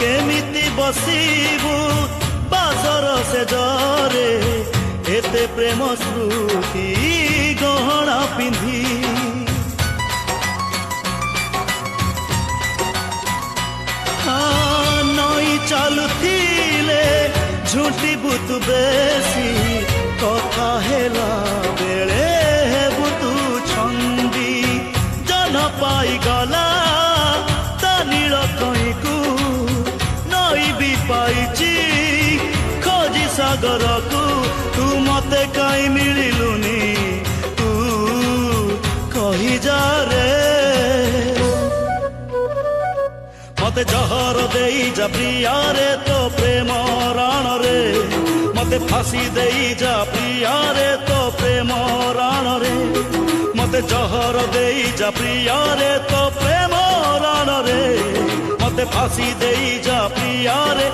केमिति बसिबु बासर से जरे एते प्रेम स्मृति गहना पिंधि नई चलुथिले झुंटी बुतु बेसी कथा हेला बेले बुतु छंदी जन पाई गला ता नील कई को नई भी पाइची खोजी सागर को तू मते कई मिलुनी तू कही जा रे मते जहर देई जा प्रिया रे तो प्रेम राण रे मते फांसी देई जा प्रिया रे तो प्रेम राण रे मते जहर देई जा प्रिया रे तो प्रेम राण रे मते फांसी देई जा प्रिया रे